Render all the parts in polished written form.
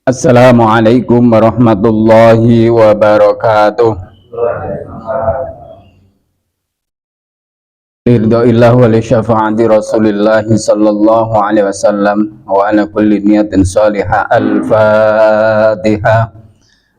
Assalamualaikum warahmatullahi wabarakatuh. Ridhoillah wa li syafa'ati Rasulillah sallallahu alaihi wasallam wa ala kulli niyatin salihah. Al-Fatihah.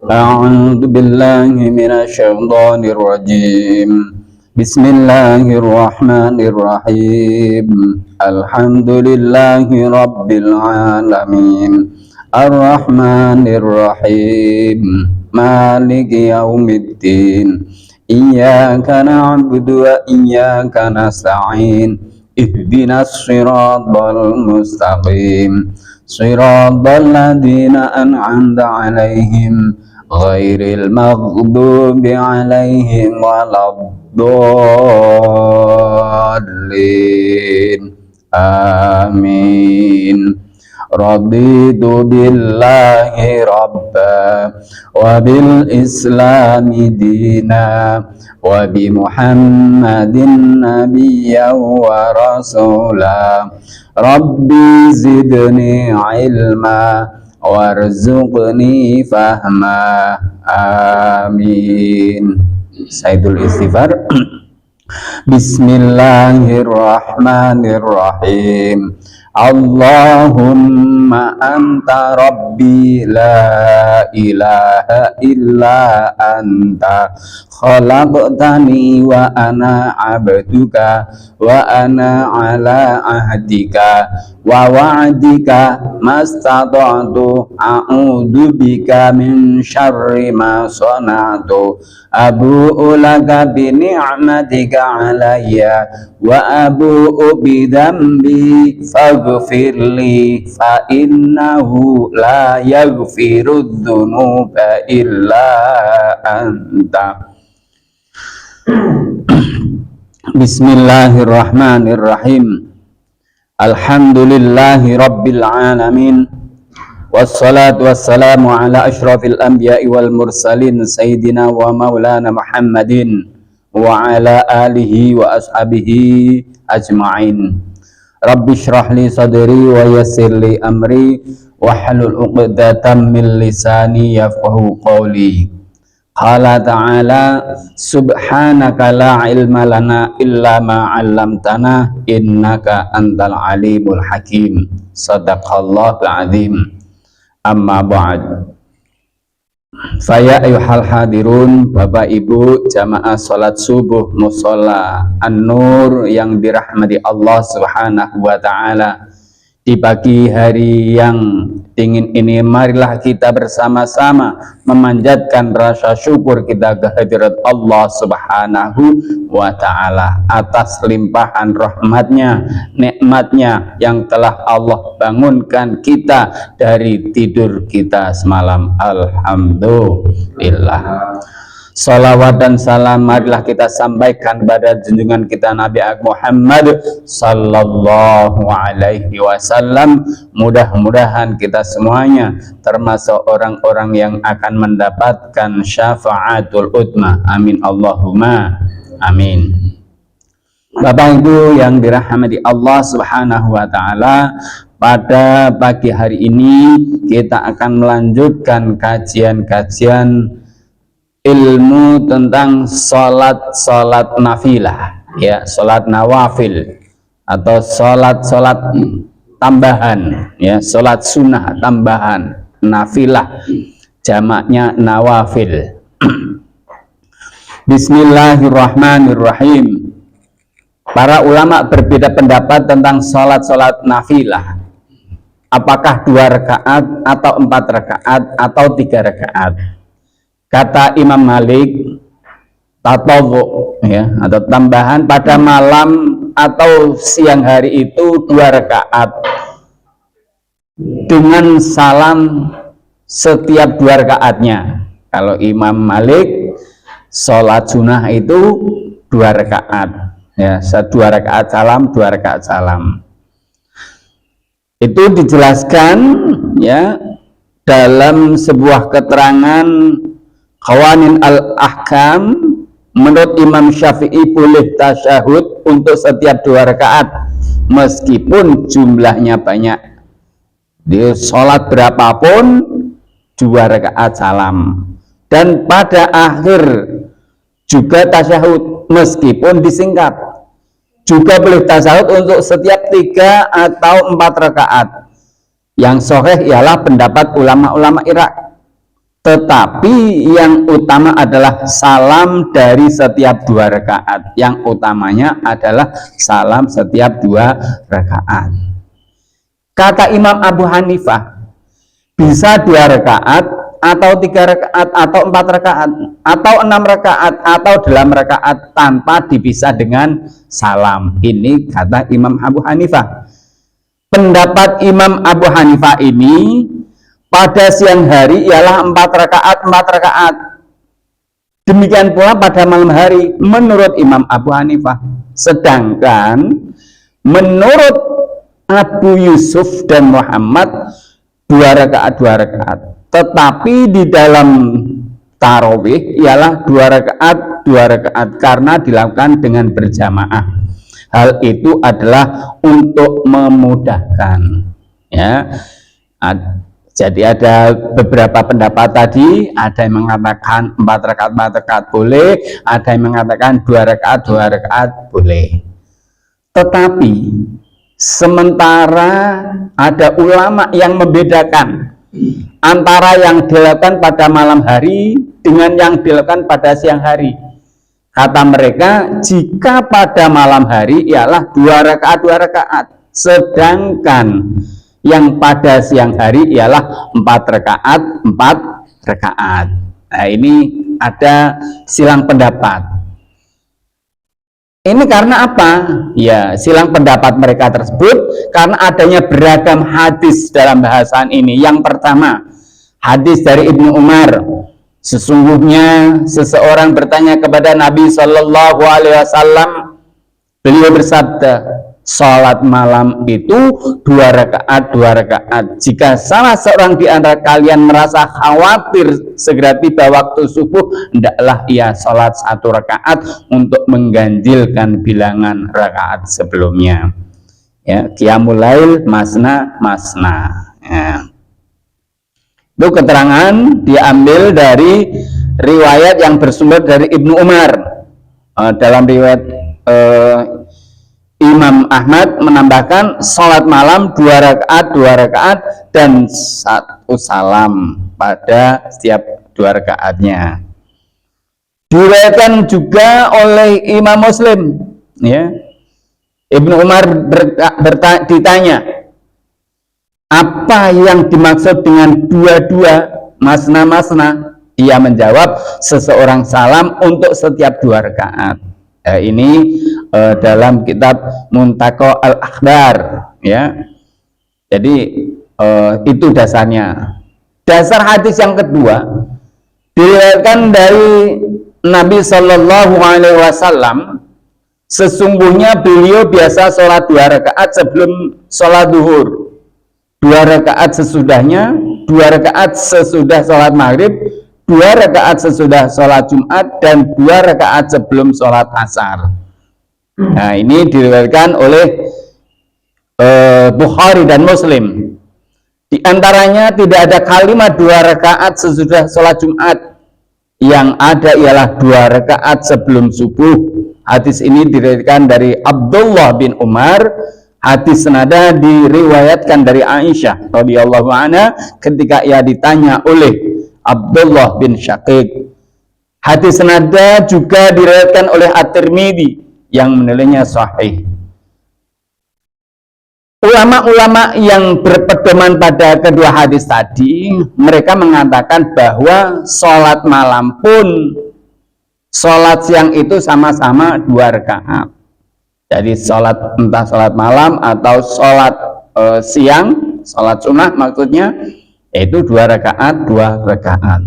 A'udzu billahi minasy syaithanir rajim. Bismillahirrahmanirrahim. Alhamdulillahi rabbil alamin. Ar-Rahmanir-Rahim. Maliki yaumiddin. Iyyaka na'budu wa iyyaka nasta'in. Ihdinas siratal mustaqim. Siratal ladzina an'amta 'alaihim ghairil maghdubi 'alaihim waladdallin. Amin. Raditu billahi rabba wa bil islami dina wa bi muhammadin nabiyya wa rasula. Rabbi zidni ilma warzuqni fahma. Amin. Sayyidul istighfar. Bismillahirrahmanirrahim. Allahumma anta rabbi la ilaha illa anta khalaqtani wa ana abduka wa ana ala ahdika wa wa'dika mastata'tu a'udzu bika min syarri ma sana'tu abu'u laka bi ni'matika alayya wa abu'u bi dzambi faghfirli fa innahu la yaghfirudz dzunuba illa anta. Bismillahirrahmanirrahim. Alhamdulillahi rabbil alamin. Wassalatu wassalamu ala asyrafil anbiya'i wal mursalin sayyidina wa maulana Muhammadin wa ala alihi wa ashabihi ajma'in. Rabbi shrah li sadri wa yassir li amri wahlul 'uqdatam min lisani yafqahu qawli. Qala ta'ala subhanaka la ilma lana illa ma 'allamtana innaka antal alimul hakim. Sadaqallahul azim. Amma ba'd. Faya ayuhal hadirun, Bapak Ibu jamaah salat subuh musholla An-Nur yang dirahmati Allah Subhanahu wa taala. Di pagi hari yang dingin ini, marilah kita bersama-sama memanjatkan rasa syukur kita kehadirat Allah Subhanahu wa ta'ala atas limpahan rahmatnya, nikmatnya yang telah Allah bangunkan kita dari tidur kita semalam. Alhamdulillah. Salawat dan salam marilah kita sampaikan kepada junjungan kita Nabi Muhammad sallallahu alaihi wasallam. Mudah-mudahan kita semuanya termasuk orang-orang yang akan mendapatkan syafaatul utma. Amin Allahumma amin. Bapak Ibu yang dirahmati Allah Subhanahu wa taala, pada pagi hari ini kita akan melanjutkan kajian-kajian ilmu tentang salat nafilah, ya, salat nawafil atau salat tambahan, ya, salat sunnah tambahan, nafilah jamaknya nawafil. Bismillahirrahmanirrahim. Para ulama berbeda pendapat tentang salat nafilah. Apakah 2 rakaat atau 4 rakaat atau 3 rakaat? Kata Imam Malik, tatawwu, ya, atau tambahan pada malam atau siang hari itu 2 rakaat dengan salam setiap 2 rakaatnya. Kalau Imam Malik, sholat sunnah itu 2 rakaat, ya, 2 rakaat salam, 2 rakaat salam. Itu dijelaskan, ya, dalam sebuah keterangan Qawanin al-Ahkam. Menurut Imam Syafi'i boleh tasyahud untuk setiap 2 rakaat meskipun jumlahnya banyak. Di sholat berapapun 2 rakaat salam. Dan pada akhir juga tasyahud meskipun disingkat. Juga boleh tasyahud untuk setiap 3 atau 4 rakaat. Yang sahih ialah pendapat ulama-ulama Irak. Tetapi yang utama adalah salam dari setiap 2 rakaat. Yang utamanya adalah salam setiap 2 rakaat. Kata Imam Abu Hanifah, bisa 2 rakaat atau 3 rakaat atau 4 rakaat atau 6 rakaat atau 8 rakaat tanpa dipisah dengan salam. Ini kata Imam Abu Hanifah. Pendapat Imam Abu Hanifah ini pada siang hari ialah 4 rakaat, 4 rakaat. Demikian pula pada malam hari menurut Imam Abu Hanifah. Sedangkan menurut Abu Yusuf dan Muhammad 2 rakaat, 2 rakaat. Tetapi di dalam tarawih ialah 2 rakaat, 2 rakaat karena dilakukan dengan berjamaah. Hal itu adalah untuk memudahkan, ya. Jadi ada beberapa pendapat tadi, ada yang mengatakan 4 rakaat 4 rakaat boleh, ada yang mengatakan 2 rakaat 2 rakaat boleh. Tetapi sementara ada ulama yang membedakan antara yang dilakukan pada malam hari dengan yang dilakukan pada siang hari. Kata mereka, jika pada malam hari ialah 2 rakaat 2 rakaat, sedangkan yang pada siang hari ialah 4 rakaat 4 rakaat. Nah, ini ada silang pendapat. Ini karena apa? Ya, silang pendapat mereka tersebut karena adanya beragam hadis dalam bahasan ini. Yang pertama, hadis dari Ibnu Umar. Sesungguhnya seseorang bertanya kepada Nabi Shallallahu Alaihi Wasallam. Beliau bersabda, sholat malam itu 2 rakaat 2 rakaat. Jika salah seorang di antara kalian merasa khawatir segera tiba waktu subuh, hendaklah ia sholat 1 rakaat untuk mengganjilkan bilangan rakaat sebelumnya. Ya, qiyamul lail masna masna. Ya. Itu keterangan diambil dari riwayat yang bersumber dari Ibnu Umar. Dalam riwayat Imam Ahmad menambahkan sholat malam 2 rakaat 2 rakaat dan 1 salam pada setiap 2 rakaatnya. Diriwayatkan juga oleh Imam Muslim, ya. Ibnu Umar ditanya, apa yang dimaksud dengan 2-2 masna-masna? Ia menjawab, seseorang salam untuk setiap 2 rakaat. Ini dalam kitab Muntaqo Al-Akhbar, ya. Jadi itu dasarnya. Dasar hadis yang kedua diriwayatkan dari Nabi Shallallahu Alaihi Wasallam, sesungguhnya beliau biasa sholat 2 rakaat sebelum sholat duhur, 2 rakaat sesudahnya, 2 rakaat sesudah sholat maghrib, 2 rakaat sesudah sholat Jumat, dan 2 rakaat sebelum sholat asar. Nah, ini diriwayatkan oleh Bukhari dan Muslim. Di antaranya tidak ada kalimat 2 rakaat sesudah sholat Jumat. Yang ada ialah 2 rakaat sebelum subuh. Hadis ini diriwayatkan dari Abdullah bin Umar. Hadis senada diriwayatkan dari Aisyah radhiyallahu anha ketika ia ditanya oleh Abdullah bin Syaqiq. Hadis senada juga diriwayatkan oleh At-Tirmidzi yang menilainya sahih. Ulama-ulama yang berpedoman pada kedua hadis tadi, mereka mengatakan bahwa sholat malam pun sholat siang itu sama-sama 2 rakaat. Jadi sholat, entah sholat malam atau sholat siang, sholat sunnah maksudnya, yaitu 2 rakaat 2 rakaat.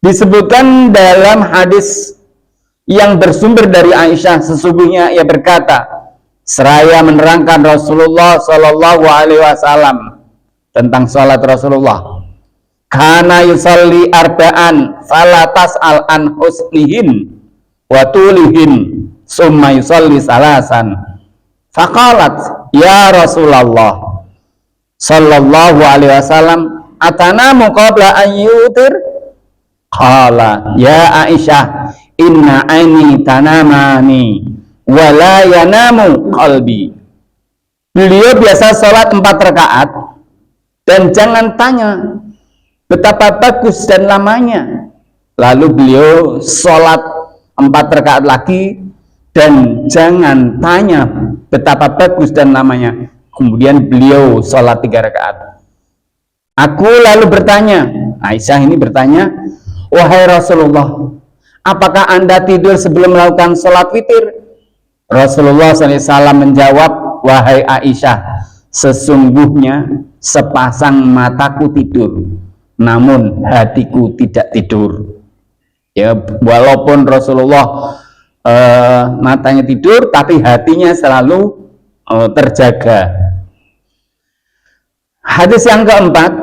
Disebutkan dalam hadis yang bersumber dari Aisyah, sesungguhnya ia berkata, seraya menerangkan Rasulullah Shallallahu Alaihi Wasallam tentang sholat Rasulullah, kana yusalli arba'an fala tas'al an husnihin wa tulihin summa yusalli salasan. Faqalat ya Rasulullah Sallallahu Alaihi Wasallam, atanamu qabla an yutir? Qala ya Aisyah, inna aini tanamani wala yanamu qalbi. Beliau biasa sholat 4 rakaat dan jangan tanya betapa bagus dan lamanya. Lalu beliau sholat 4 rakaat lagi dan jangan tanya betapa bagus dan lamanya. Kemudian beliau sholat 3 rakaat. Aku lalu bertanya, Aisyah ini bertanya, wahai Rasulullah, apakah Anda tidur sebelum melakukan sholat witir? Rasulullah SAW menjawab, wahai Aisyah, sesungguhnya sepasang mataku tidur, namun hatiku tidak tidur. Ya, walaupun Rasulullah matanya tidur, tapi hatinya selalu terjaga. Hadis yang keempat,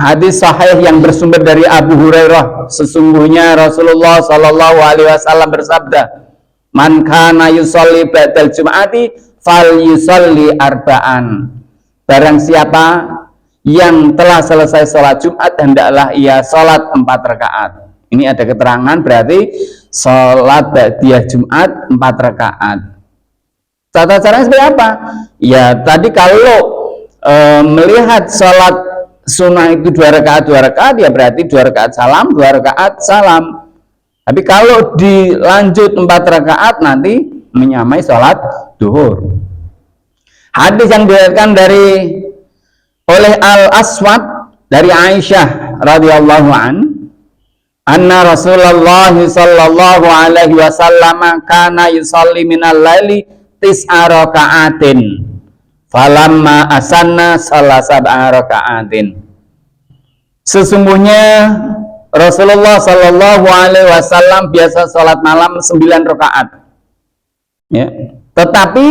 hadis sahih yang bersumber dari Abu Hurairah. Sesungguhnya Rasulullah Shallallahu Alaihi Wasallam bersabda, man kana yusolli ba'dal jum'ati fal yusolli arba'an. Barang siapa yang telah selesai sholat Jumat, hendaklah ia sholat 4 rakaat. Ini ada keterangan, berarti sholat ba'diyah Jumat 4 rakaat. Tata caranya seperti apa? Ya tadi kalau melihat sholat sunnah itu 2 rakaat, ya berarti 2 rakaat salam, 2 rakaat salam. Tapi kalau dilanjut 4 rakaat nanti menyamai sholat duhur. Hadis yang diriwayatkan oleh Al-Aswad dari Aisyah radhiyallahu anna Rasulullah sallallahu alaihi wasallam kana yusalli minal laili 9 raka'atin falamma asanna sab'a raka'atin. Sesungguhnya Rasulullah Shallallahu Alaihi Wasallam biasa sholat malam 9 rakaat. Ya. Tetapi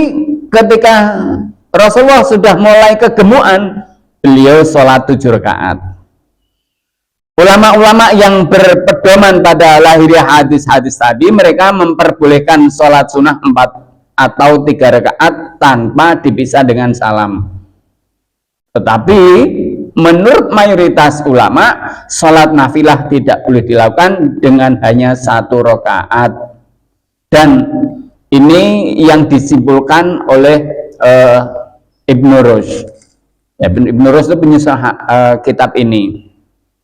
ketika Rasulullah sudah mulai kegemukan, beliau sholat 7 rakaat. Ulama-ulama yang berpedoman pada lahiriah hadis-hadis tadi, mereka memperbolehkan sholat sunnah 4 atau 3 rakaat tanpa dipisah dengan salam. Tetapi menurut mayoritas ulama, sholat nafilah tidak boleh dilakukan dengan hanya 1 rakaat. Dan ini yang disimpulkan oleh Ibnu Rushd. Ya, Ibnu Rushd itu penyusun kitab ini.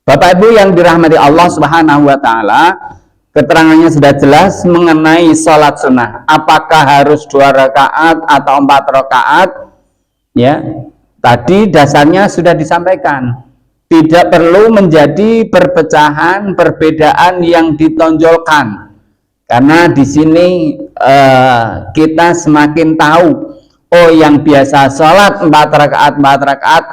Bapak Ibu yang dirahmati Allah Subhanahu wa Ta'ala, keterangannya sudah jelas mengenai sholat sunnah. Apakah harus 2 rakaat atau 4 rakaat? Ya. Tadi dasarnya sudah disampaikan, tidak perlu menjadi perpecahan, perbedaan yang ditonjolkan, karena di sini kita semakin tahu, oh yang biasa sholat 4 rakaat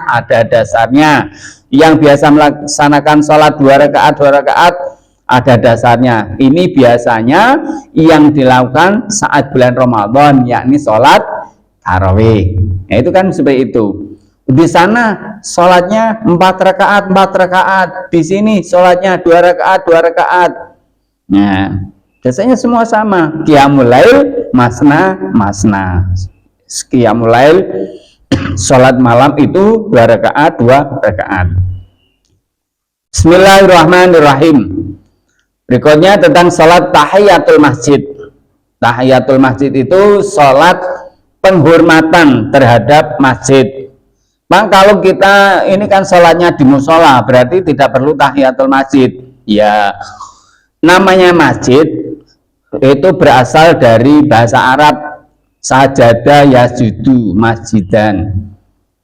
ada dasarnya, yang biasa melaksanakan sholat 2 rakaat ada dasarnya. Ini biasanya yang dilakukan saat bulan Ramadan, yakni sholat tarawih. Nah, itu kan seperti itu. Di sana sholatnya 4 rakaat, di sini sholatnya 2 rakaat. Nah, biasanya semua sama. Qiyamul lail masna. Qiyamul lail sholat malam itu 2 rakaat. Bismillahirrahmanirrahim. Berikutnya tentang sholat tahiyatul masjid. Tahiyatul masjid itu sholat penghormatan terhadap masjid. Bang, kalau kita ini kan sholatnya di musola, berarti tidak perlu tahiyatul masjid. Ya, namanya masjid itu berasal dari bahasa Arab sajada yasjudu masjidan.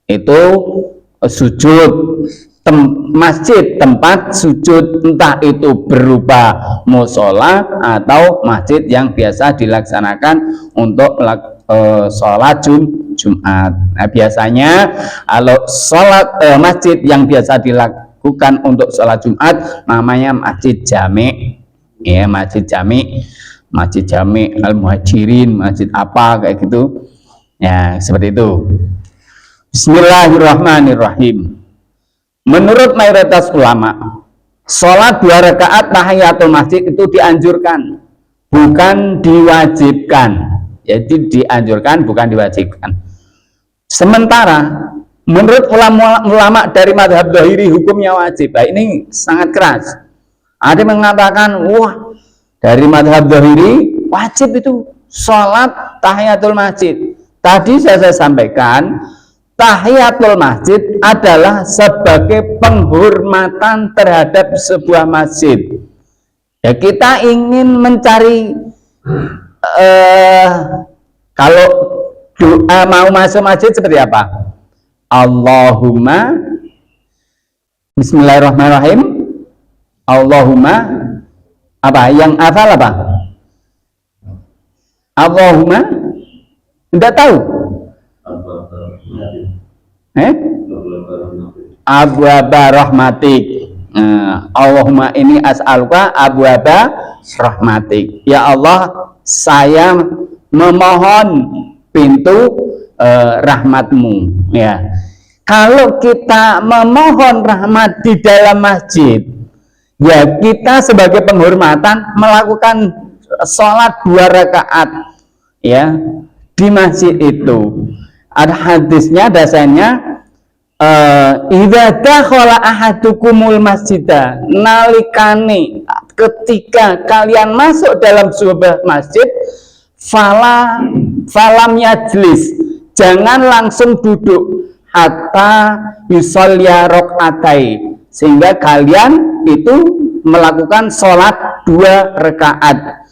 Itu sujud, masjid tempat sujud, entah itu berupa musola atau masjid yang biasa dilaksanakan untuk sholat Jumat. Nah, biasanya kalau sholat masjid yang biasa dilakukan untuk sholat Jumat namanya masjid jami. Ya, masjid jami al-muhajirin, masjid apa kayak gitu. Ya, seperti itu. Bismillahirrahmanirrahim. Menurut mayoritas ulama, sholat 2 rakaat tahiyatul masjid itu dianjurkan, bukan diwajibkan. Jadi dianjurkan, bukan diwajibkan. Sementara Menurut ulama dari madhab Zahiri hukumnya wajib. Nah, ini sangat keras. Ada yang mengatakan, wah, dari madhab Zahiri wajib itu sholat tahiyatul masjid. Tadi saya sampaikan, tahiyatul masjid adalah sebagai penghormatan terhadap sebuah masjid. Ya, kita ingin mencari kalau doa mau masuk masjid seperti apa? Allahumma Bismillahirrahmanirrahim. Allahumma apa? Yang hafal apa? Allahumma tidak tahu. Abwaba rahmatik. Allahumma ini as'aluka abwaba rahmatik. Ya Allah, saya memohon pintu rahmatmu. Ya, kalau kita memohon rahmat di dalam masjid, ya kita sebagai penghormatan melakukan sholat 2 rakaat ya di masjid itu. Ada hadisnya, dasarnya idza dakhala ahadukumul masjidah, nalikane ketika kalian masuk dalam sebuah masjid, falam yajlis, jangan langsung duduk hatta yusolya rokaatai, sehingga kalian itu melakukan sholat 2 rakaat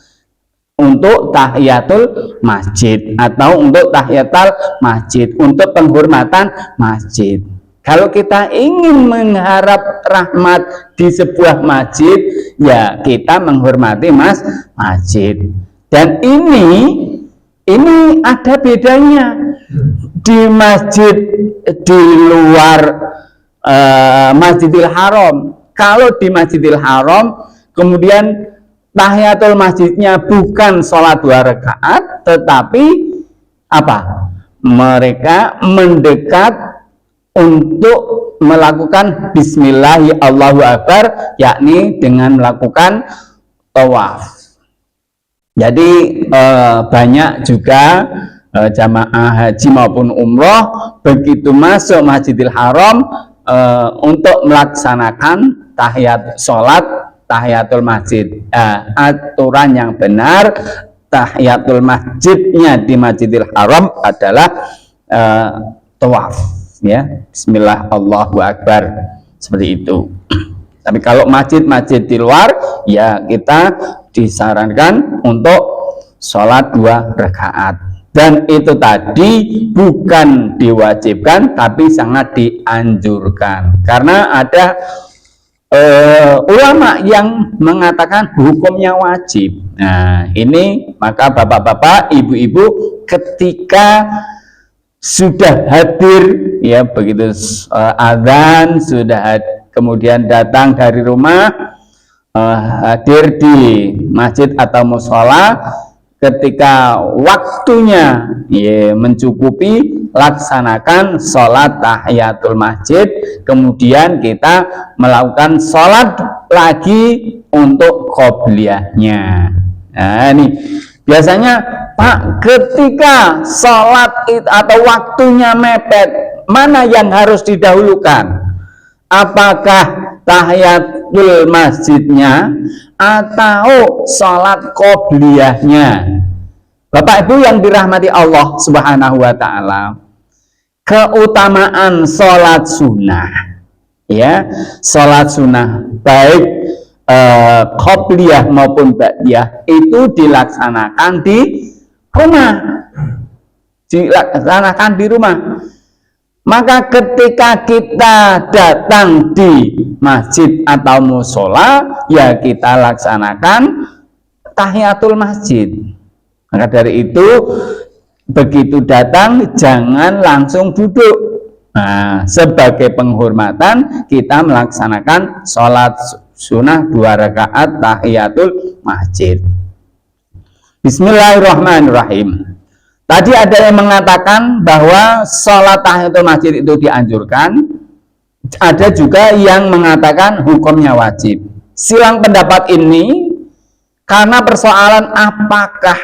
untuk tahiyatul masjid atau untuk tahiyatul masjid, untuk penghormatan masjid. Kalau kita ingin mengharap rahmat di sebuah masjid, ya kita menghormati masjid. Dan ini ada bedanya. Di masjid di luar Masjidil Haram, kalau di Masjidil Haram kemudian tahiyatul masjidnya bukan sholat 2 rakaat, tetapi apa? Mereka mendekat untuk melakukan Bismillahi Allahu Akbar, yakni dengan melakukan tawaf. Jadi banyak juga jamaah haji maupun umroh begitu masuk Masjidil Haram untuk melaksanakan sholat tahiyatul masjid. Aturan yang benar tahiyatul masjidnya di Masjidil Haram adalah tawaf, ya, Bismillah Allahu Akbar, seperti itu. Tapi kalau masjid-masjid di luar, ya kita disarankan untuk sholat 2 rakaat. Dan itu tadi bukan diwajibkan, tapi sangat dianjurkan. Karena ada ulama yang mengatakan hukumnya wajib. Nah, ini maka bapak-bapak, ibu-ibu, ketika sudah hadir, ya begitu azan sudah kemudian datang dari rumah, hadir di masjid atau mushola, ketika waktunya ya mencukupi, laksanakan sholat tahiyatul masjid, kemudian kita melakukan sholat lagi untuk qobliyahnya. Nah, ini biasanya Pak, ketika sholat atau waktunya mepet, mana yang harus didahulukan? Apakah tahiyatul masjidnya atau sholat qobliyahnya? Bapak Ibu yang dirahmati Allah Subhanahu wa Ta'ala, keutamaan sholat sunnah, ya, sholat sunnah baik qobliyah maupun ba'diyah itu dilaksanakan di rumah. Maka ketika kita datang di masjid atau musola, ya kita laksanakan tahiyatul masjid. Maka dari itu begitu datang jangan langsung duduk. Nah, sebagai penghormatan kita melaksanakan sholat sunnah 2 rakaat tahiyatul masjid. Bismillahirrahmanirrahim. Tadi ada yang mengatakan bahwa sholat tahiyatul masjid itu dianjurkan. Ada juga yang mengatakan hukumnya wajib. Silang pendapat ini karena persoalan apakah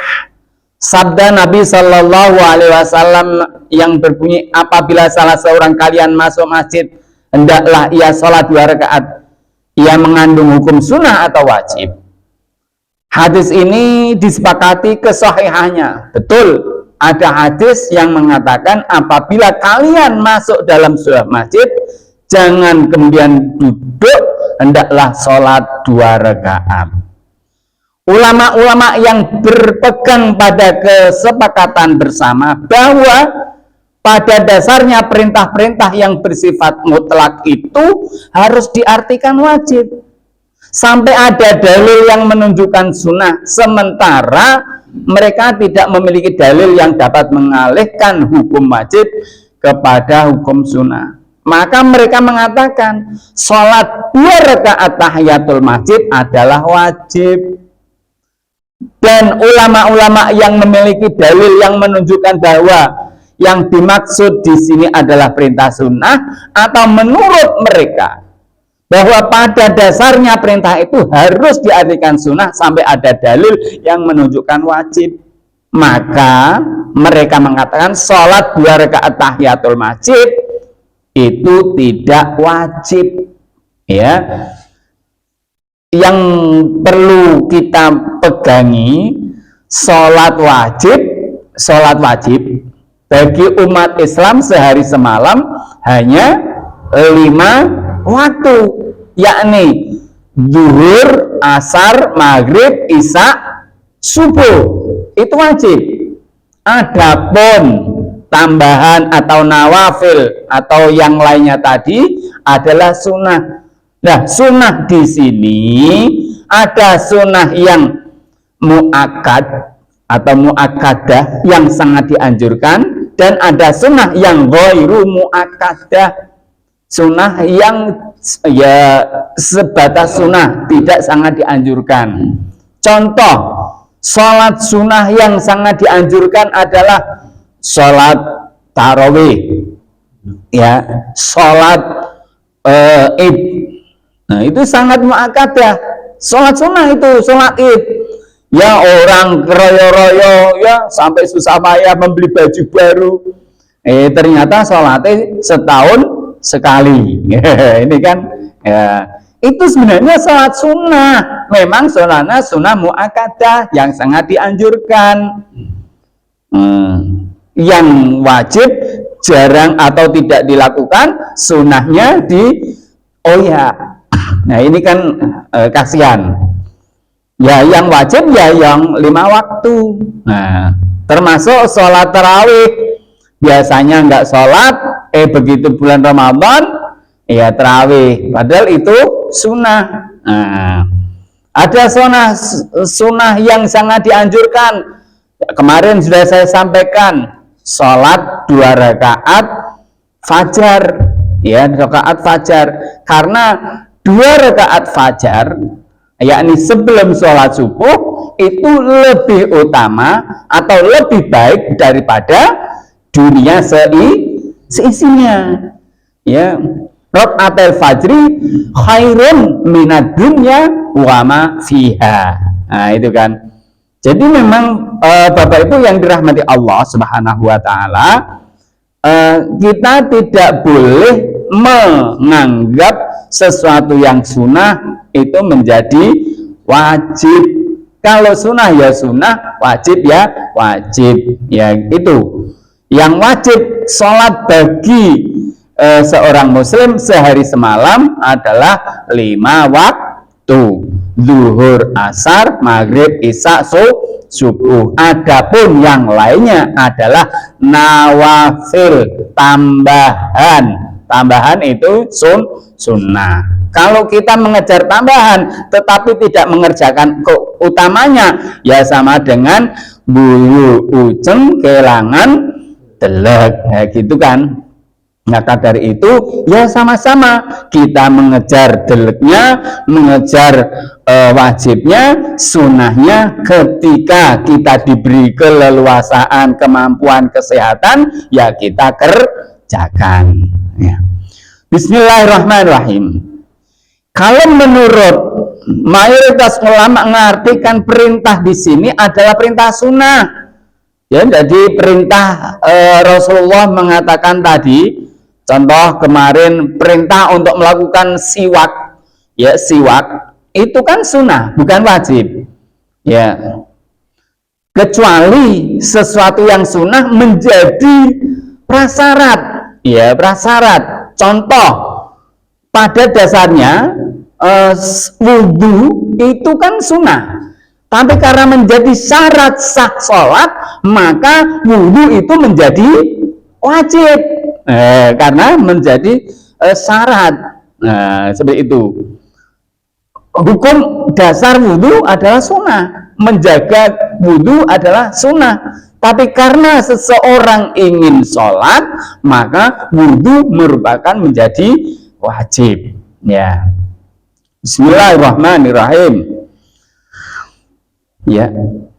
Sabda Nabi Shallallahu Alaihi Wasallam yang berbunyi, apabila salah seorang kalian masuk masjid, hendaklah ia sholat 2 rakaat. Ia mengandung hukum sunnah atau wajib. Hadis ini disepakati kesahihannya. Betul, ada hadis yang mengatakan apabila kalian masuk dalam sebuah masjid, jangan kemudian duduk, hendaklah sholat 2 rakaat. Ulama-ulama yang berpegang pada kesepakatan bersama bahwa pada dasarnya perintah-perintah yang bersifat mutlak itu harus diartikan wajib. Sampai ada dalil yang menunjukkan sunnah, sementara mereka tidak memiliki dalil yang dapat mengalihkan hukum wajib kepada hukum sunnah. Maka mereka mengatakan sholat 2 rakaat tahiyatul masjid adalah wajib. Dan ulama-ulama yang memiliki dalil yang menunjukkan bahwa yang dimaksud di sini adalah perintah sunnah, atau menurut mereka bahwa pada dasarnya perintah itu harus diartikan sunnah sampai ada dalil yang menunjukkan wajib, maka mereka mengatakan sholat 2 rakaat tahiyatul masjid itu tidak wajib. Ya, yang perlu kita pegangi, sholat wajib bagi umat Islam sehari semalam hanya 5 waktu, yakni zuhur, asar, maghrib, isya, subuh, itu wajib. Adapun tambahan atau nawafil atau yang lainnya tadi adalah sunnah. Nah, sunnah di sini ada sunnah yang muakkad atau muakkadah yang sangat dianjurkan, dan ada sunnah yang ghairu muakkadah, sunnah yang ya sebatas sunnah, tidak sangat dianjurkan. Contoh, sholat sunnah yang sangat dianjurkan adalah sholat tarawih, ya, sholat id. Nah, itu sangat muakkadah. Sholat sunnah itu, sholat id. Ya, orang keroyo-royo ya sampai susah payah membeli baju baru. Ternyata sholatnya setahun sekali. Ini kan ya, itu sebenarnya sholat sunnah. Memang sholatnya sunnah muakkadah yang sangat dianjurkan. Yang wajib jarang atau tidak dilakukan, sunnahnya oh ya. Nah, ini kan kasihan. Ya, yang wajib ya yang 5 waktu. Nah, termasuk sholat tarawih. Biasanya nggak sholat, begitu bulan Ramadan, ya tarawih. Padahal itu sunnah. Nah, ada sunnah yang sangat dianjurkan. Kemarin sudah saya sampaikan, sholat 2 rakaat fajar, ya, rakaat fajar. Karena 2 rakaat fajar, yakni sebelum sholat subuh, itu lebih utama atau lebih baik daripada dunia seisinya. Ya, rakaatul fajri khairun minad dunya wa ma fiha. Nah, itu kan. Jadi memang Bapak Ibu yang dirahmati Allah Subhanahu wa taala, kita tidak boleh menganggap sesuatu yang sunnah itu menjadi wajib. Kalau sunnah ya sunnah, wajib ya wajib. Ya, itu yang wajib sholat bagi seorang muslim sehari semalam adalah 5 waktu: zuhur, asar, maghrib, isya, subuh. Adapun yang lainnya adalah nawafil, tambahan itu sunnah. Kalau kita mengejar tambahan tetapi tidak mengerjakan utamanya, ya sama dengan bulu ujeng kelangan delek, ya gitu kan. Maka dari itu ya sama-sama kita mengejar deleknya, mengejar wajibnya, sunnahnya. Ketika kita diberi keleluasaan, kemampuan, kesehatan, ya kita kerjakan. Ya. Bismillahirrahmanirrahim. Kalau menurut mayoritas ulama mengartikan perintah di sini adalah perintah sunnah. Ya, jadi perintah Rasulullah mengatakan tadi, contoh kemarin perintah untuk melakukan siwak, ya siwak itu kan sunnah, bukan wajib. Ya, kecuali sesuatu yang sunnah menjadi prasyarat, ya prasyarat. Contoh, pada dasarnya wudhu itu kan sunnah. Tapi karena menjadi syarat sah sholat, maka wudhu itu menjadi wajib. Karena menjadi syarat. Nah, seperti itu. Hukum dasar wudhu adalah sunnah. Menjaga wudhu adalah sunnah. Tapi karena seseorang ingin sholat, maka wudhu merupakan menjadi wajib. Ya. Bismillahirrahmanirrahim. Ya,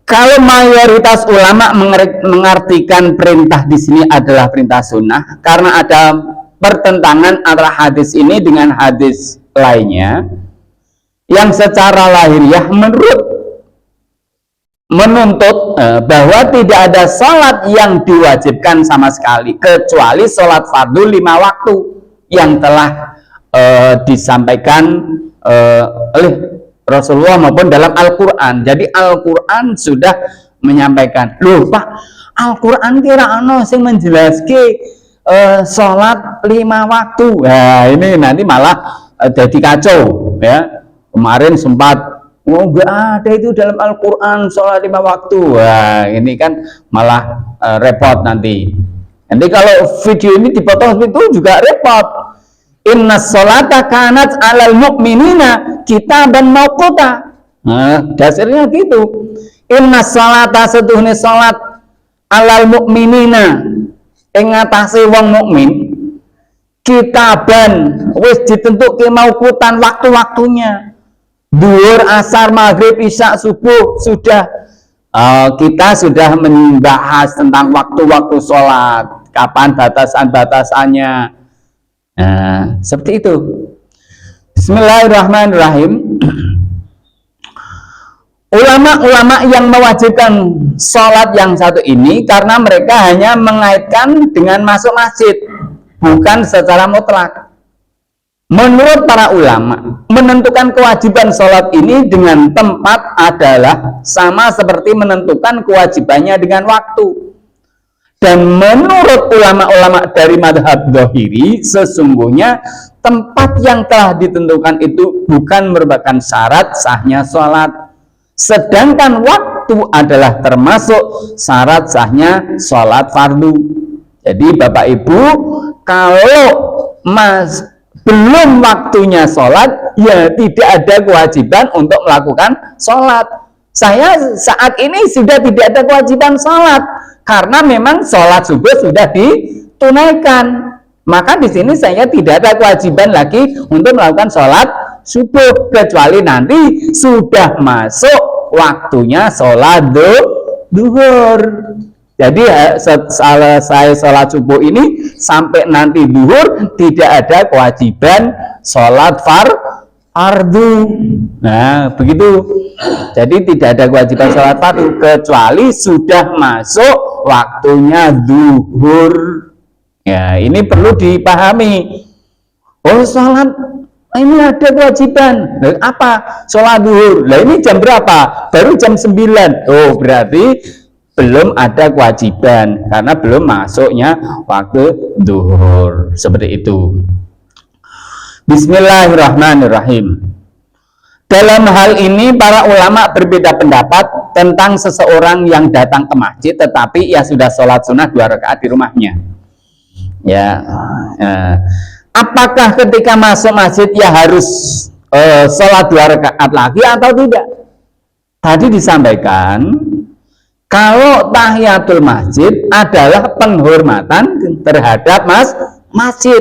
kalau mayoritas ulama mengartikan perintah di sini adalah perintah sunnah, karena ada pertentangan antara hadis ini dengan hadis lainnya yang secara lahiriah menuntut bahwa tidak ada sholat yang diwajibkan sama sekali kecuali sholat fardu 5 waktu yang telah disampaikan oleh Rasulullah maupun dalam Al-Quran. Jadi Al-Quran sudah menyampaikan. Loh Pak, Al-Quran kira ano sing menjelaskan sholat 5 waktu. Nah ini nanti malah jadi kacau ya. Kemarin sempat enggak ada itu dalam Al-Quran sholat 5 waktu. Wah ini kan malah repot nanti. Nanti kalau video ini dipotong itu juga repot. Inna sholata kanat alal mu'minina kitaban mauquta. Nah, dasarnya gitu. Inna sholata setuhne sholat alal mu'minina ing ngatasi wong mukmin kitaban wis ditentuke mauqutan waktu-waktunya. Duhur, asar, maghrib, isya, subuh sudah kita sudah membahas tentang waktu-waktu sholat, kapan batasan-batasannya. Nah, seperti itu. Bismillahirrahmanirrahim. Ulama-ulama yang mewajibkan sholat yang satu ini karena mereka hanya mengaitkan dengan masuk masjid, bukan secara mutlak. Menurut para ulama, menentukan kewajiban sholat ini dengan tempat adalah sama seperti menentukan kewajibannya dengan waktu. Dan menurut ulama-ulama dari madhab Dhahiri, sesungguhnya tempat yang telah ditentukan itu bukan merupakan syarat sahnya sholat. Sedangkan waktu adalah termasuk syarat sahnya sholat fardu. Jadi Bapak Ibu, kalau belum waktunya sholat, ya tidak ada kewajiban untuk melakukan sholat. Saya saat ini sudah tidak ada kewajiban sholat. Karena memang sholat subuh sudah ditunaikan, maka di sini saya tidak ada kewajiban lagi untuk melakukan sholat subuh kecuali nanti sudah masuk waktunya sholat duhur. Jadi saya sholat subuh ini sampai nanti duhur tidak ada kewajiban sholat fardu. Nah begitu. Jadi tidak ada kewajiban sholat fardu kecuali sudah masuk waktunya duhur. Ya ini perlu dipahami. Oh sholat ini ada kewajiban. Apa? Sholat duhur. Lah ini jam berapa? Baru jam 9. Oh berarti belum ada kewajiban karena belum masuknya waktu duhur. Seperti itu. Bismillahirrahmanirrahim. Dalam hal ini para ulama berbeda pendapat tentang seseorang yang datang ke masjid tetapi ia sudah sholat sunnah 2 rakaat di rumahnya. Ya, apakah ketika masuk masjid ia harus sholat 2 rakaat lagi atau tidak? Tadi disampaikan kalau tahiyatul masjid adalah penghormatan terhadap masjid.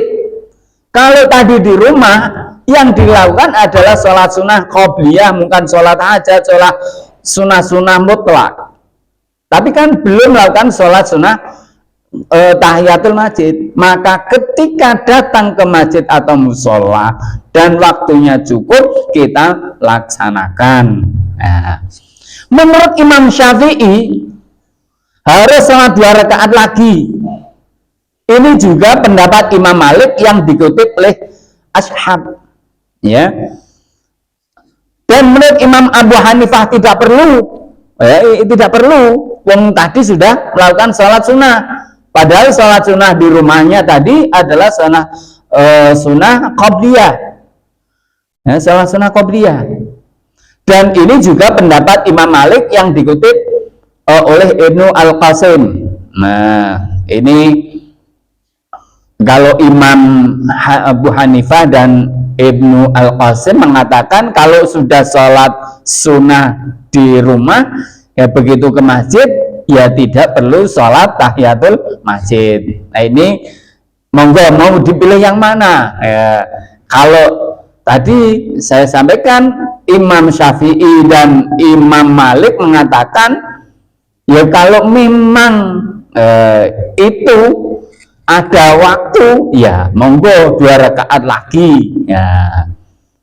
Kalau tadi di rumah yang dilakukan adalah sholat sunnah qobliyah, bukan sholat hajat, sholat sunnah-sunnah mutlak. Tapi kan belum melakukan sholat sunnah tahiyatul masjid. Maka ketika datang ke masjid atau musola dan waktunya cukup, kita laksanakan. Nah, menurut Imam Syafi'i, harus sholat 2 rakaat lagi. Ini juga pendapat Imam Malik yang dikutip oleh ashab, ya. Dan menurut Imam Abu Hanifah tidak perlu, tidak perlu. Wong tadi sudah melakukan sholat sunnah. Padahal sholat sunnah di rumahnya tadi adalah sunnah qabliyah, ya, sholat sunnah qabliyah. Dan ini juga pendapat Imam Malik yang dikutip oleh Ibnu Al-Qasim. Nah, ini kalau Imam Abu Hanifah dan Ibnu Al-Qasim mengatakan kalau sudah sholat sunnah di rumah, ya begitu ke masjid, ya tidak perlu sholat tahiyatul masjid. Nah ini monggo mau dipilih yang mana. Ya, kalau tadi saya sampaikan Imam Syafi'i dan Imam Malik mengatakan, ya kalau memang itu ada waktu, ya monggo 2 rakaat lagi, ya.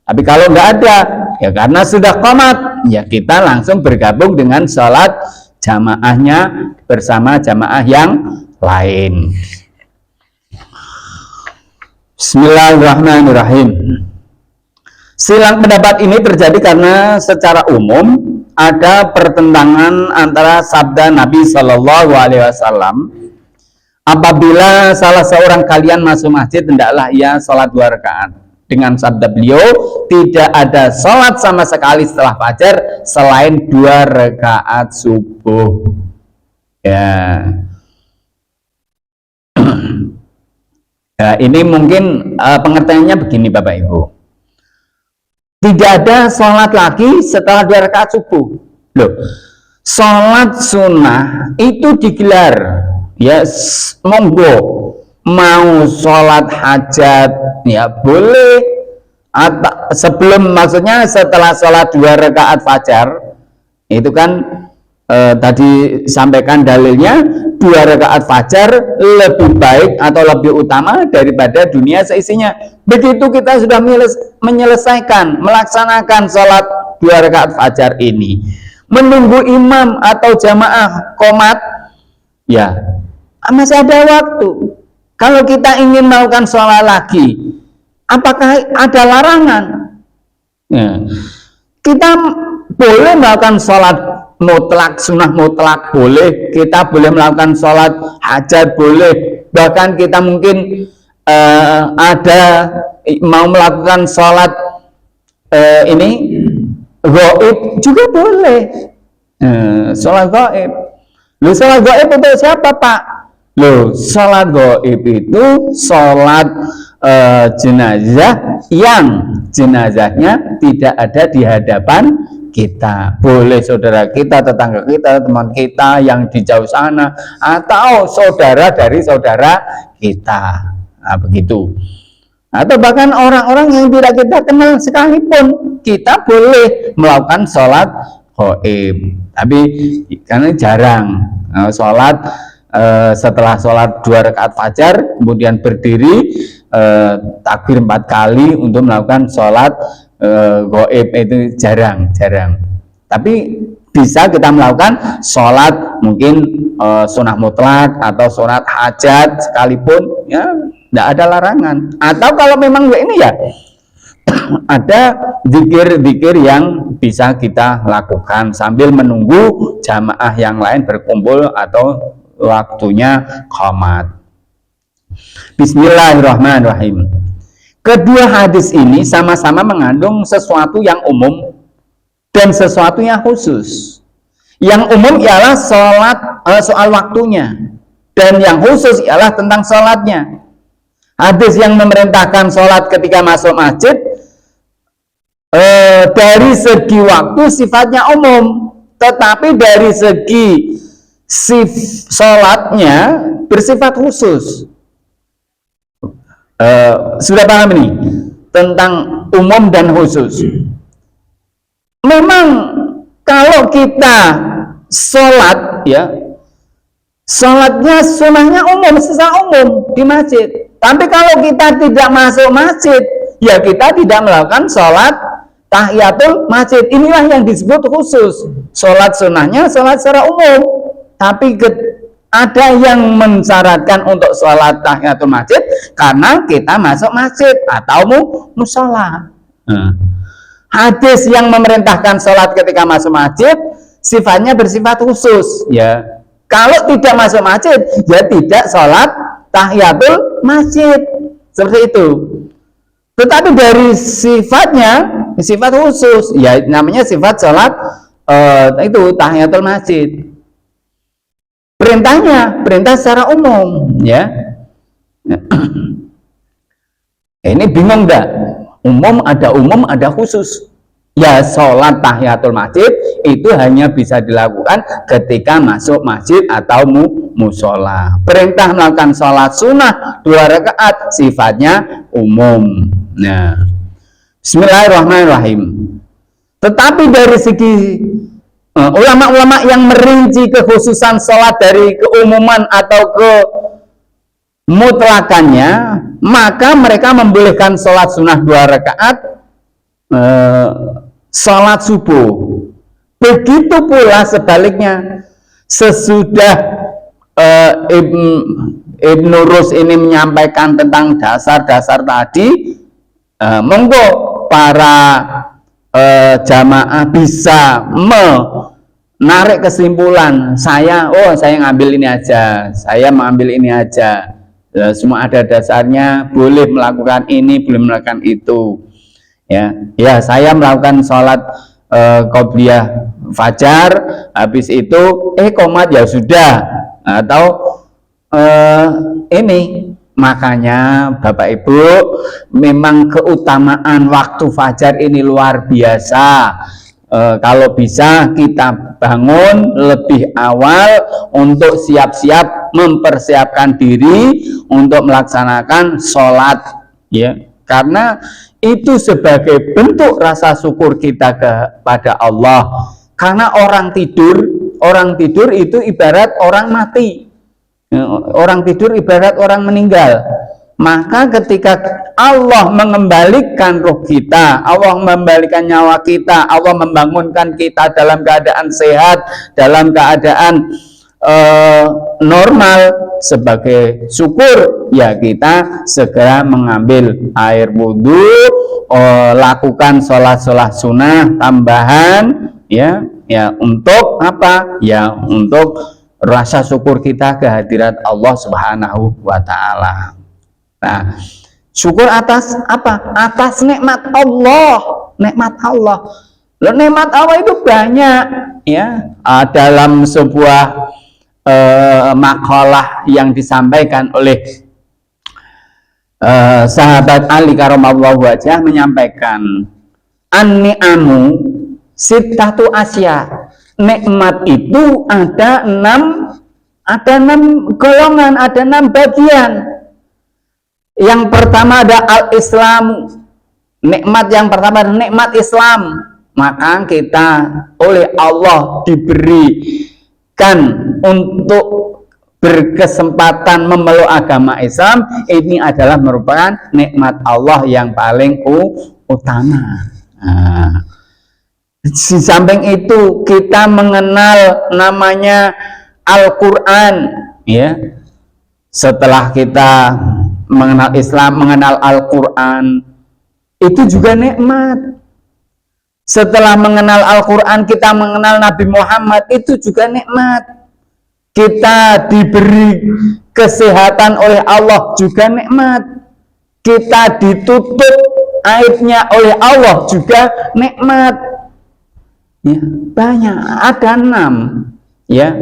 Tapi kalau nggak ada, ya karena sudah qomat, ya kita langsung bergabung dengan sholat jamaahnya bersama jamaah yang lain. Bismillahirrahmanirrahim. Silang pendapat ini terjadi karena secara umum ada pertentangan antara sabda Nabi Shallallahu Alaihi Wasallam, apabila salah seorang kalian masuk masjid, hendaklah ia sholat 2 rakaat. Dengan sabda beliau, tidak ada sholat sama sekali setelah fajar selain 2 rakaat subuh. Ya. Nah, ini mungkin pengertiannya begini Bapak Ibu. Tidak ada sholat lagi setelah 2 rakaat subuh. Loh, sholat sunnah itu digelar, ya monggo, mau sholat hajat ya boleh, atau sebelum, maksudnya setelah sholat 2 rakaat fajar itu kan tadi sampaikan dalilnya 2 rakaat fajar lebih baik atau lebih utama daripada dunia seisinya. Begitu kita sudah menyelesaikan melaksanakan sholat 2 rakaat fajar ini, menunggu imam atau jamaah qomat, ya masih ada waktu. Kalau kita ingin melakukan sholat lagi, apakah ada larangan? Ya. Kita boleh melakukan sholat mutlak, sunnah mutlak boleh, kita boleh melakukan sholat hajat boleh, bahkan kita mungkin ada mau melakukan sholat ini ghaib juga boleh. Sholat ghaib. Lu sholat ghaib untuk siapa Pak? Loh, sholat ghaib itu sholat jenazah yang jenazahnya tidak ada di hadapan kita. Boleh saudara kita, tetangga kita, teman kita yang di jauh sana, atau saudara dari saudara kita. Nah, begitu. Atau bahkan orang-orang yang tidak kita kenal sekalipun, kita boleh melakukan sholat ghaib. Tapi karena jarang sholat setelah sholat 2 rakaat fajar kemudian berdiri takbir 4 kali untuk melakukan sholat ghaib, itu jarang. Tapi bisa kita melakukan sholat mungkin sunnah mutlak atau sholat hajat sekalipun, ya tidak ada larangan. Atau kalau memang ini ya ada zikir-zikir yang bisa kita lakukan sambil menunggu jamaah yang lain berkumpul atau waktunya qomat. Bismillahirrahmanirrahim. Kedua hadis ini sama-sama mengandung sesuatu yang umum dan sesuatu yang khusus. Yang umum ialah soal waktunya, dan yang khusus ialah tentang sholatnya. Hadis yang memerintahkan sholat ketika masuk masjid dari segi waktu sifatnya umum, tetapi dari segi sholatnya bersifat khusus. Sudah paham ini tentang umum dan khusus? Memang kalau kita sholat, ya sholatnya sunnahnya umum, secara umum di masjid. Tapi kalau kita tidak masuk masjid, ya kita tidak melakukan sholat tahiyatul masjid. Inilah yang disebut khusus. Sholat sunnahnya sholat secara umum, tapi Ada yang mensyaratkan untuk sholat tahiyatul masjid karena kita masuk masjid atau musola. Hadis yang memerintahkan sholat ketika masuk masjid sifatnya bersifat khusus, ya. Kalau tidak masuk masjid, ya tidak sholat tahiyatul masjid, seperti itu. Tetapi dari sifatnya, sifat khusus, ya namanya sifat sholat itu tahiyatul masjid. Perintahnya, perintah secara umum, ya. Ini bingung enggak? Umum, ada khusus. Ya, sholat tahiyatul masjid itu hanya bisa dilakukan ketika masuk masjid atau musola. Perintah melakukan sholat sunnah 2 rakaat sifatnya umum. Nah, bismillahirrahmanirrahim. Tetapi dari segi ulama-ulama yang merinci kekhususan sholat dari keumuman atau kemutlakannya, maka mereka membolehkan sholat sunnah 2 rakaat sholat subuh. Begitu pula sebaliknya, sesudah Ibnu Rus ini menyampaikan tentang dasar-dasar tadi, monggo para jamaah bisa menarik kesimpulan, saya ngambil ini aja, saya mengambil ini aja, semua ada dasarnya, boleh melakukan ini, boleh melakukan itu. Ya, saya melakukan sholat qobliyah fajar, habis itu qomat ya sudah, atau ini. Makanya Bapak Ibu, memang keutamaan waktu fajar ini luar biasa. Kalau bisa kita bangun lebih awal untuk siap-siap mempersiapkan diri untuk melaksanakan sholat, ya, karena itu sebagai bentuk rasa syukur kita kepada Allah. Karena orang tidur itu ibarat orang mati. Orang tidur ibarat orang meninggal. Maka ketika Allah mengembalikan roh kita, Allah mengembalikan nyawa kita, Allah membangunkan kita dalam keadaan sehat, dalam keadaan normal, sebagai syukur, ya kita segera mengambil air wudhu, lakukan sholat sunnah tambahan, ya untuk apa? Ya untuk rasa syukur kita kehadirat Allah Subhanahu wa Ta'ala. Nah, syukur atas apa? Atas nikmat Allah, nikmat Allah. Loh, nikmat Allah itu banyak, ya. Dalam sebuah makalah yang disampaikan oleh sahabat Ali karamallahu wajhah menyampaikan, an-ni'amu sittatu asya. Nikmat itu ada 6 golongan, ada 6 bagian. Yang pertama ada al-Islam. Nikmat yang pertama adalah nikmat Islam. Maka kita oleh Allah diberikan untuk berkesempatan memeluk agama Islam. Ini adalah merupakan nikmat Allah yang paling utama. Di samping itu kita mengenal namanya Al-Quran, ya. Setelah kita mengenal Islam, mengenal Al-Quran, itu juga nikmat. Setelah mengenal Al-Quran, kita mengenal Nabi Muhammad, itu juga nikmat. Kita diberi kesehatan oleh Allah, juga nikmat. Kita ditutup aibnya oleh Allah, juga nikmat. Ya, banyak, ada 6, ya,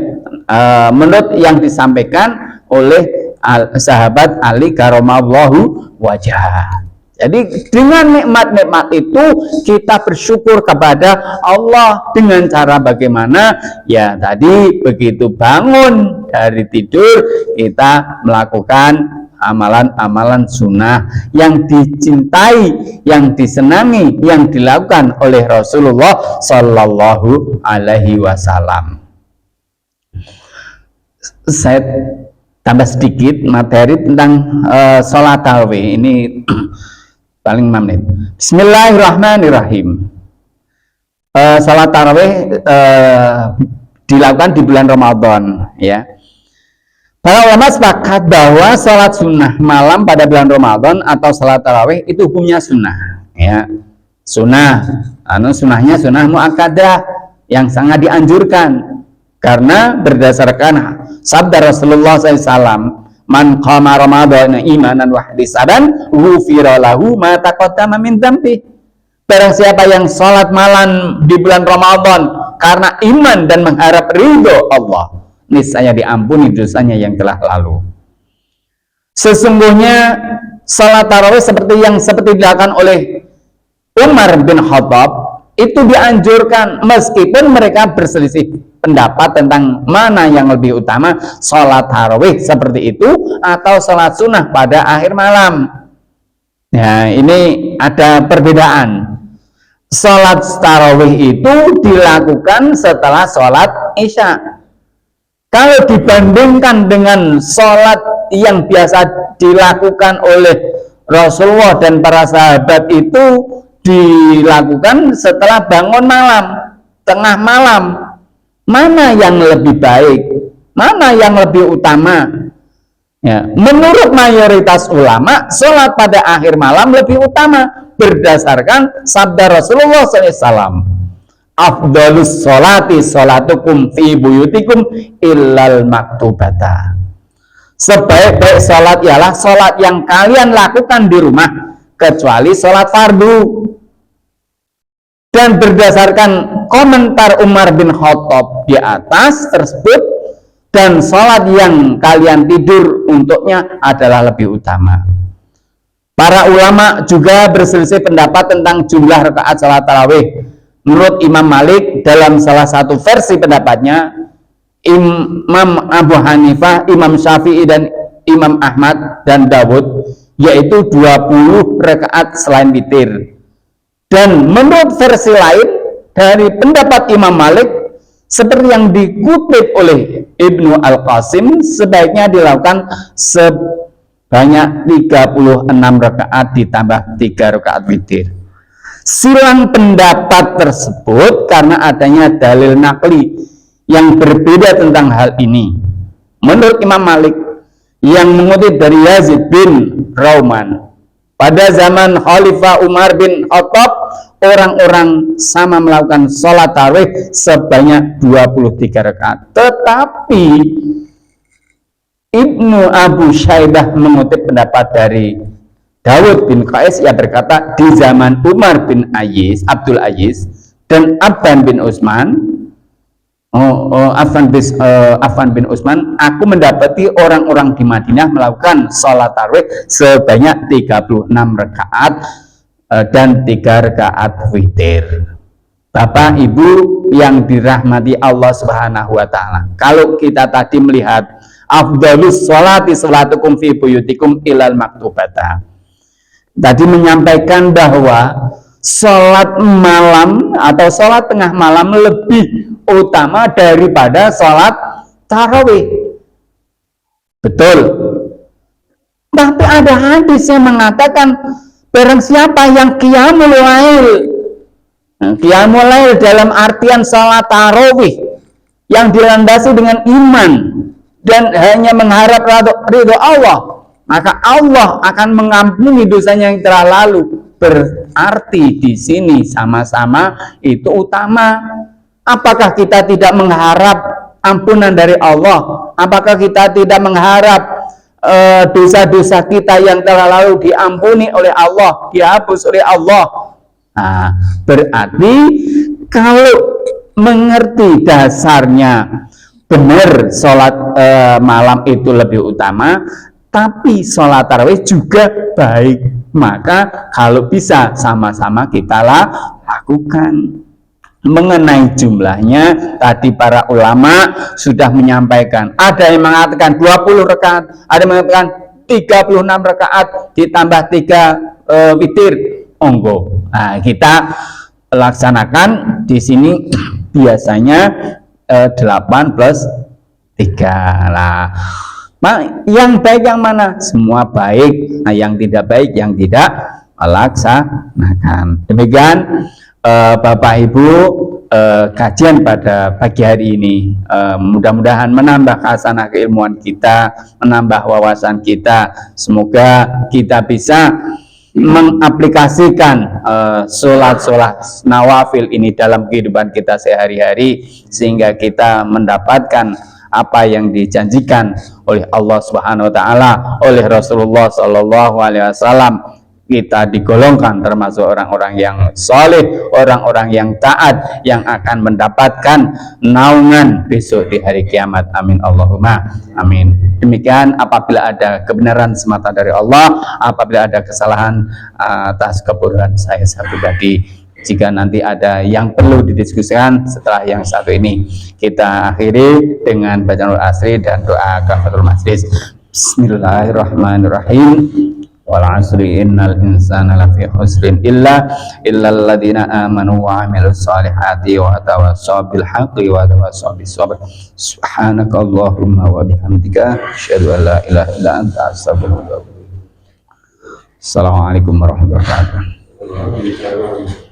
menurut yang disampaikan oleh sahabat Ali karamallahu wajhah. Jadi dengan nikmat-nikmat itu kita bersyukur kepada Allah dengan cara bagaimana? Ya tadi begitu bangun dari tidur kita melakukan amalan-amalan sunnah yang dicintai, yang disenangi, yang dilakukan oleh Rasulullah Sallallahu Alaihi Wasallam. Saya tambah sedikit materi tentang sholat tarawih ini paling 5 menit. Bismillahirrahmanirrahim. Sholat tarawih dilakukan di bulan Ramadan, ya. Para ulama sepakat bahwa sholat sunnah malam pada bulan Ramadan atau sholat tarawih itu hukumnya sunnah, ya. Sunnah, sunnahnya sunnah muakkadah yang sangat dianjurkan karena berdasarkan sabda Rasulullah SAW, man qama ramadhana imanan wa ihtisaban ghufira lahu ma taqaddama min dzambi. Barang siapa yang sholat malam di bulan Ramadan karena iman dan mengharap ridho Allah, niscaya diampuni dosanya yang telah lalu. Sesungguhnya sholat tarawih seperti dilakukan oleh Umar bin Khattab itu dianjurkan meskipun mereka berselisih pendapat tentang mana yang lebih utama, sholat tarawih seperti itu atau sholat sunnah pada akhir malam. Nah, ini ada perbedaan. Sholat tarawih itu dilakukan setelah sholat isya. Kalau dibandingkan dengan sholat yang biasa dilakukan oleh Rasulullah dan para sahabat itu dilakukan setelah bangun malam, tengah malam. Mana yang lebih baik? Mana yang lebih utama? Ya, menurut mayoritas ulama, sholat pada akhir malam lebih utama berdasarkan sabda Rasulullah SAW. Afdhalus sholati sholatukum fi buyutikum illal maktubata. Sebaik-baik sholat ialah sholat yang kalian lakukan di rumah kecuali sholat fardu. Dan berdasarkan komentar Umar bin Khattab di atas tersebut, dan sholat yang kalian tidur untuknya adalah lebih utama. Para ulama juga berselisih pendapat tentang jumlah rakaat sholat tarawih. Menurut Imam Malik, dalam salah satu versi pendapatnya, Imam Abu Hanifah, Imam Syafi'i, dan Imam Ahmad dan Dawud, yaitu 20 rakaat selain witir. Dan menurut versi lain dari pendapat Imam Malik, seperti yang dikutip oleh Ibnu Al-Qasim, sebaiknya dilakukan sebanyak 36 rakaat ditambah 3 rakaat witir. Silang pendapat tersebut karena adanya dalil nakli yang berbeda tentang hal ini. Menurut Imam Malik yang mengutip dari Yazid bin Rauman, pada zaman Khalifah Umar bin Khattab, orang-orang sama melakukan sholat tarawih sebanyak 23 rakaat. Tetapi Ibnu Abu Syaibah mengutip pendapat dari Dawud bin Qais yang berkata, di zaman Umar bin Abdul Aziz dan Affan bin Utsman, Affan bin Utsman, aku mendapati orang-orang di Madinah melakukan sholat tarawih sebanyak 36 rakaat dan 3 rakaat witir. Bapak Ibu yang dirahmati Allah Subhanahu wa taala, kalau kita tadi melihat afdhalus sholati sholatukum fi buyutikum ilal maktubata, tadi menyampaikan bahwa sholat malam atau sholat tengah malam lebih utama daripada sholat tarawih. Betul. Tapi ada hadis yang mengatakan barang siapa yang qiyamul lail, qiyamul lail dalam artian sholat tarawih yang dilandasi dengan iman dan hanya mengharap ridho Allah, maka Allah akan mengampuni dosanya yang telah lalu. Berarti di sini sama-sama itu utama. Apakah kita tidak mengharap ampunan dari Allah? Apakah kita tidak mengharap dosa-dosa kita yang telah lalu diampuni oleh Allah, dihapus oleh Allah? Nah, berarti kalau mengerti dasarnya benar sholat malam itu lebih utama, tapi sholat tarawih juga baik. Maka kalau bisa sama-sama kita lakukan. Mengenai jumlahnya, tadi para ulama sudah menyampaikan. Ada yang mengatakan 20 rakaat, ada yang mengatakan 36 rakaat ditambah 3 witir. Monggo. Nah, kita laksanakan di sini biasanya 8 plus 3 lah. Yang baik yang mana? Semua baik. Nah, yang tidak baik yang tidak laksanakan. Demikian Bapak Ibu kajian pada pagi hari ini. Mudah-mudahan menambah khasanah keilmuan kita, menambah wawasan kita. Semoga kita bisa mengaplikasikan sholat-sholat nawafil ini dalam kehidupan kita sehari-hari, sehingga kita mendapatkan apa yang dijanjikan oleh Allah Subhanahu wa taala, oleh Rasulullah sallallahu alaihi wasallam. Kita digolongkan termasuk orang-orang yang soleh, orang-orang yang taat, yang akan mendapatkan naungan besok di hari kiamat. Amin Allahumma amin. Demikian, apabila ada kebenaran semata dari Allah, apabila ada kesalahan atas kebodohan saya pribadi. Jika nanti ada yang perlu didiskusikan setelah yang satu ini, kita akhiri dengan bacaan asri dan doa kafaratul majlis. Bismillahirrahmanirrahim. Wal 'asri innal insana lafi khusrin illal ladzina amanu wa 'amilus solihati wa tawassaw bil haqqi wa tawassaw bis sabr. Subhanakallahumma wa bihamdika asyhadu an la ilaha illa anta astaghfiruka wa atubu ilaik. Assalamualaikum warahmatullahi wabarakatuh.